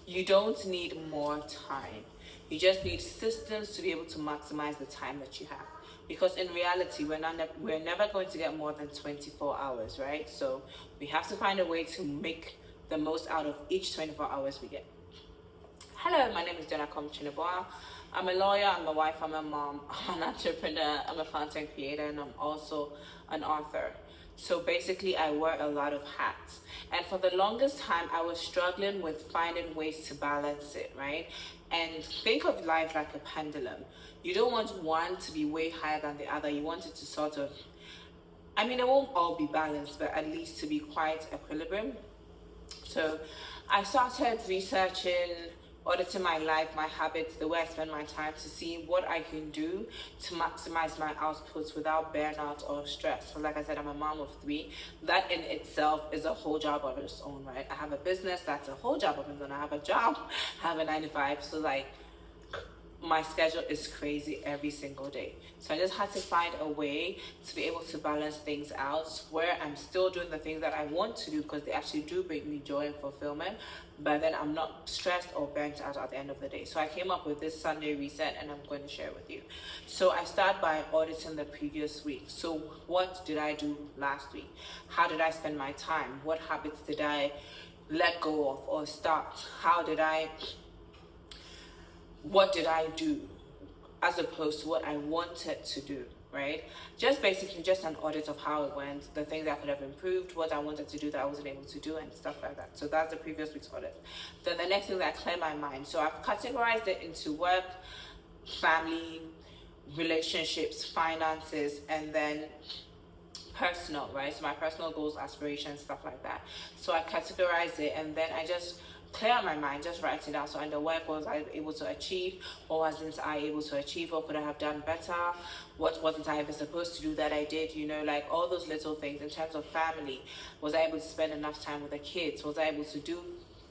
You don't need more time. You just need systems to be able to maximize the time that you have. Because in reality, we're never going to get more than 24 hours, right? So we have to find a way to make the most out of each 24 hours we get. Hello, my name is Jenna Comchiniboa. I'm a lawyer, I'm a wife, I'm a mom, I'm an entrepreneur, I'm a content creator, and I'm also an author. So basically, I wear a lot of hats. And for the longest time, I was struggling with finding ways to balance it, right? And think of life like a pendulum. You don't want one to be way higher than the other. You want it to sort of, I mean, it won't all be balanced, but at least to be quite equilibrium. So I started researching, auditing my life, my habits, the way I spend my time to see what I can do to maximize my outputs without burnout or stress. So like I said, I'm a mom of 3. That in itself is a whole job of its own, right? I have a business, that's a whole job of its own. I have a job, I have a 9 to 5. So like, my schedule is crazy every single day. So I just had to find a way to be able to balance things out where I'm still doing the things that I want to do because they actually do bring me joy and fulfillment, but then I'm not stressed or burnt out at the end of the day. So I came up with this Sunday reset and I'm going to share it with you. So I start by auditing the previous week. So what did I do last week? How did I spend my time? What habits did I let go of or start? What did I do as opposed to what I wanted to do, right? Just basically just an audit of how it went, the things I could have improved, what I wanted to do that I wasn't able to do, and stuff like that. So that's the previous week's audit. Then the next thing is I clear my mind. So I've categorized it into work, family, relationships, finances, and then personal, right? So my personal goals, aspirations, stuff like that. So I categorize it and then I just clear out my mind, just write it down. So under work, was I able to achieve? What wasn't I able to achieve? What could I have done better? What wasn't I even supposed to do that I did? You know, like all those little things. In terms of family, was I able to spend enough time with the kids? Was I able to do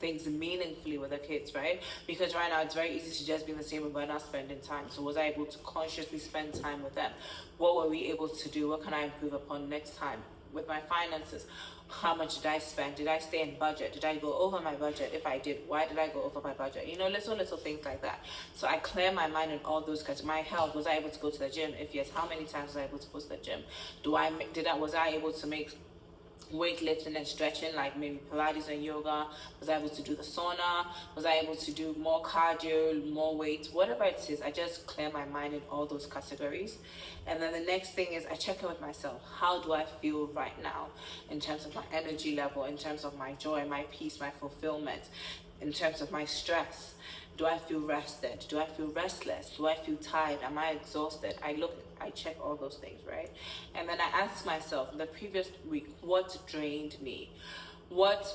things meaningfully with the kids, right? Because right now it's very easy to just be in the same room but not spending time. So was I able to consciously spend time with them? What were we able to do? What can I improve upon next time? With my finances, how much did I spend? Did I stay in budget? Did I go over my budget? If I did, why did I go over my budget? You know, little things like that. So I clear my mind in all those because my health, was I able to go to the gym? If yes, how many times was I able to go to the gym? Was I able to make weightlifting and stretching, like maybe Pilates and yoga? Was I able to do the sauna? Was I able to do more cardio, more weight, whatever it is? I just clear my mind in all those categories. And then the next thing is I check in with myself. How do I feel right now in terms of my energy level, in terms of my joy, my peace, my fulfillment, in terms of my stress? Do I feel rested? Do I feel restless? Do I feel tired? Am I exhausted? I check all those things, right? And then I ask myself, the previous week, what drained me? What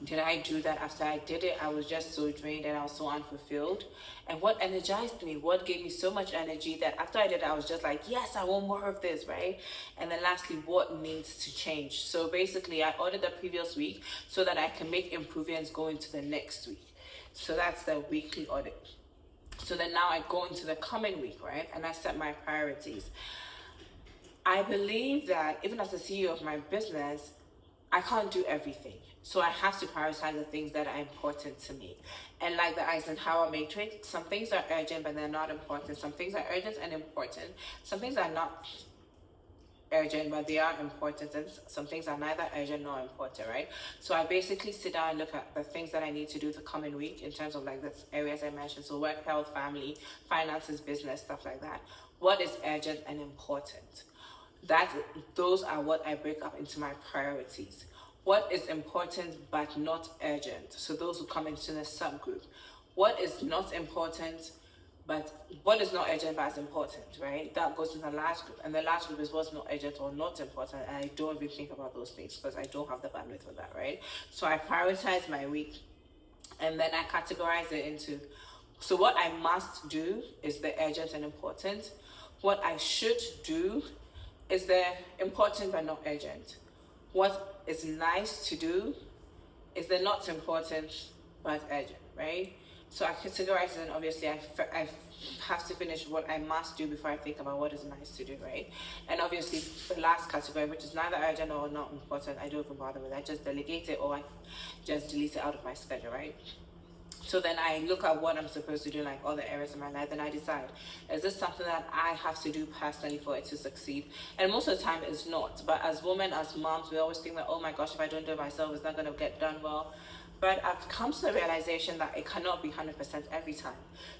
did I do that after I did it, I was just so drained and I was so unfulfilled? And what energized me? What gave me so much energy that after I did it, I was just like, yes, I want more of this, right? And then lastly, what needs to change? So basically, I ordered the previous week so that I can make improvements going to the next week. So that's the weekly audit. So then now I go into the coming week, right? And I set my priorities. I believe that even as the CEO of my business, I can't do everything. So I have to prioritize the things that are important to me. And like the Eisenhower matrix, some things are urgent, but they're not important. Some things are urgent and important. Some things are not urgent, but they are important, and some things are neither urgent nor important, right? So I basically sit down and look at the things that I need to do the coming week in terms of like the areas I mentioned. So work, health, family, finances, business, stuff like that. What is urgent and important? Those are what I break up into my priorities. What is important but not urgent? So those who come into the subgroup. What is not important but what is not urgent but is important, right? That goes in the large group. And the large group is what's not urgent or not important. And I don't even think about those things because I don't have the bandwidth for that, right? So I prioritize my week and then I categorize it into, so what I must do is the urgent and important. What I should do is the important but not urgent. What is nice to do is the not important but urgent, right? So I categorize it, and obviously I have to finish what I must do before I think about what is nice to do, right? And obviously the last category, which is neither urgent or not important, I don't even bother with. I just delegate it or I just delete it out of my schedule, right? So then I look at what I'm supposed to do, like all the areas in my life, and I decide, is this something that I have to do personally for it to succeed? And most of the time it's not. But as women, as moms, we always think that, oh my gosh, if I don't do it myself, it's not going to get done well. But I've come to the realization that it cannot be 100% every time.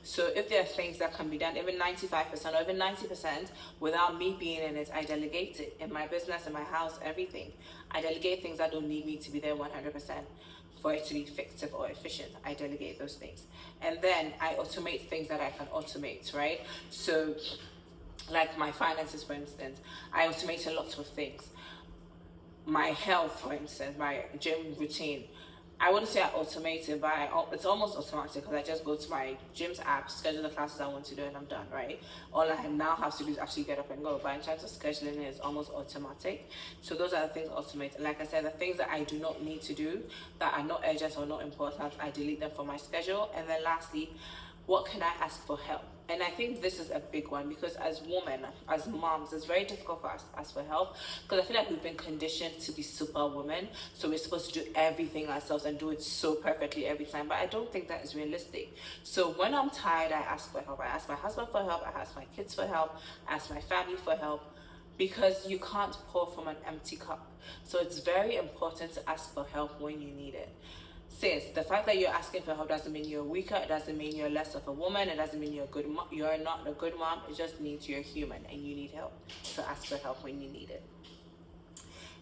So if there are things that can be done, even 95% or even 90%, without me being in it, I delegate it. In my business, in my house, everything. I delegate things that don't need me to be there 100% for it to be effective or efficient. I delegate those things. And then I automate things that I can automate, right? So like my finances, for instance, I automate a lot of things. My health, for instance, my gym routine, I wouldn't say I automate it, but it's almost automatic because I just go to my gym's app, schedule the classes I want to do, and I'm done, right? All I now have to do is actually get up and go. But in terms of scheduling, it's almost automatic. So those are the things automated. Like I said, the things that I do not need to do, that are not urgent or not important, I delete them from my schedule. And then lastly, what can I ask for help? And I think this is a big one because as women, as moms, it's very difficult for us to ask for help because I feel like we've been conditioned to be superwomen. So we're supposed to do everything ourselves and do it so perfectly every time. But I don't think that is realistic. So when I'm tired, I ask for help. I ask my husband for help. I ask my kids for help. I ask my family for help because you can't pour from an empty cup. So it's very important to ask for help when you need it. Sis, the fact that you're asking for help doesn't mean you're weaker. It doesn't mean you're less of a woman. It doesn't mean you're not a good mom. It just means you're human and you need help. So ask for help when you need it.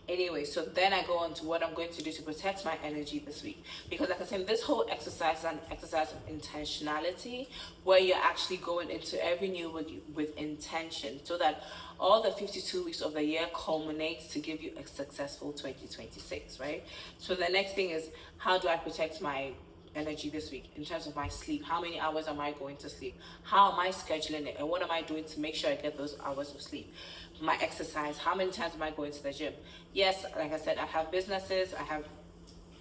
Anyway, so then I go on to what I'm going to do to protect my energy this week. Because like I said, this whole exercise is an exercise of intentionality where you're actually going into every new week with intention so that all the 52 weeks of the year culminates to give you a successful 2026, right? So the next thing is, how do I protect my energy this week in terms of my sleep? How many hours am I going to sleep? How am I scheduling it? And what am I doing to make sure I get those hours of sleep? My exercise, how many times am I going to the gym? Yes, like I said, I have businesses, I have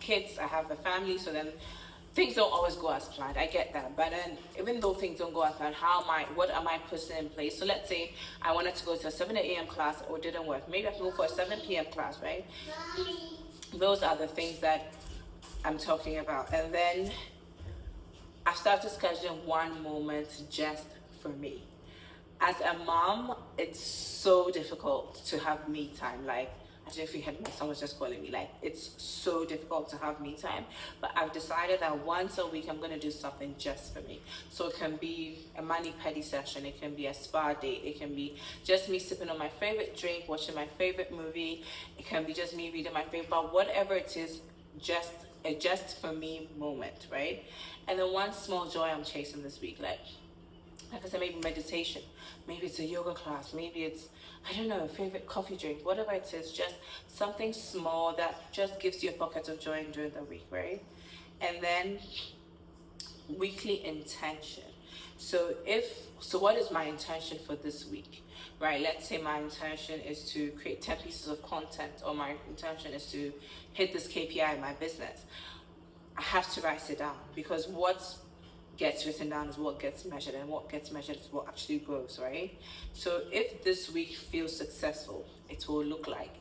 kids, I have a family, so then things don't always go as planned. I get that. But then even though things don't go as planned, what am I putting in place? So let's say I wanted to go to a 7 a.m. class or it didn't work. Maybe I can go for a 7 p.m. class, right? Those are the things that I'm talking about. And then I started scheduling one moment just for me. As a mom, it's so difficult to have me time. Like, I don't know if you heard my son was just calling me. Like, it's so difficult to have me time. But I've decided that once a week I'm going to do something just for me. So it can be a mani-pedi session. It can be a spa date. It can be just me sipping on my favorite drink, watching my favorite movie. It can be just me reading my favorite, but whatever it is, just a just for me moment, right? And then one small joy I'm chasing this week, like I said, maybe meditation, maybe it's a yoga class, maybe it's, I don't know, a favorite coffee drink, whatever it is, just something small that just gives you a pocket of joy during the week, right? And then weekly intention. So what is my intention for this week? Right, let's say my intention is to create 10 pieces of content, or my intention is to hit this KPI in my business. I have to write it down because what gets written down is what gets measured, and what gets measured is what actually grows, right? So if this week feels successful, it will look like.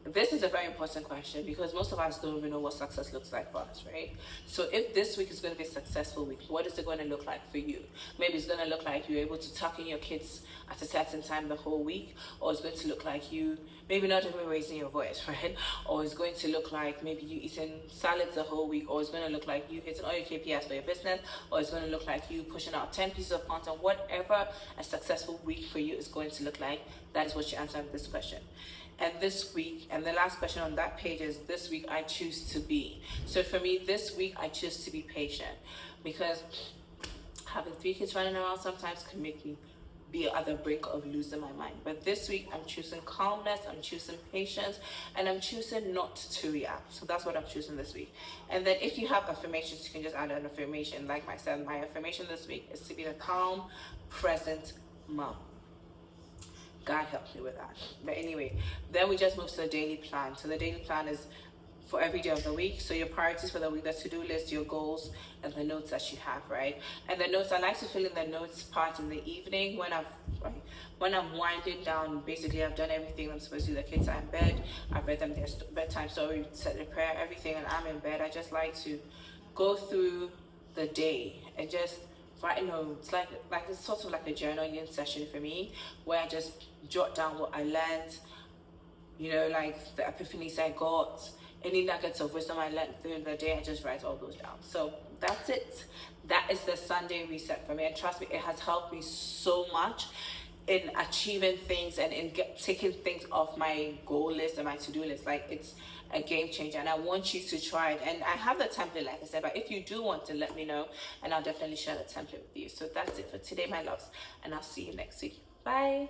This is a very important question because most of us don't even know what success looks like for us, right? So if this week is going to be a successful week, what is it going to look like for you? Maybe it's going to look like you're able to tuck in your kids at a certain time the whole week, or it's going to look like you maybe not even raising your voice, right? Or it's going to look like maybe you eating salads the whole week, or it's going to look like you hitting all your KPIs for your business, or it's going to look like you pushing out 10 pieces of content. Whatever a successful week for you is going to look like, that is what you answer this question. And this week, and the last question on that page is, this week I choose to be. So for me, this week I choose to be patient, because having 3 kids running around sometimes can make me be at the brink of losing my mind. But this week I'm choosing calmness, I'm choosing patience, and I'm choosing not to react. So that's what I'm choosing this week. And then if you have affirmations, you can just add an affirmation. Like I said, my affirmation this week is to be the calm, present mom. God help me with that. But anyway, then we just move to the daily plan. So the daily plan is for every day of the week. So your priorities for the week, the to-do list, your goals, and the notes that you have, right? And the notes, I like to fill in the notes part in the evening when I'm winding down. Basically, I've done everything I'm supposed to do. The kids are in bed. I've read them their bedtime story, said the prayer, everything, and I'm in bed. I just like to go through the day and just write notes. Like it's sort of like a journaling session for me, where I just jot down what I learned, you know, like the epiphanies I got, any nuggets of wisdom I learned through the day. I just write all those down. So that's it. That is the Sunday reset for me, and trust me, it has helped me so much in achieving things and in taking things off my goal list and my to-do list. Like, it's a game changer, and I want you to try it. And I have the template, like I said, but if you do want to, let me know and I'll definitely share the template with you. So that's it for today, my loves, and I'll see you next week. Bye.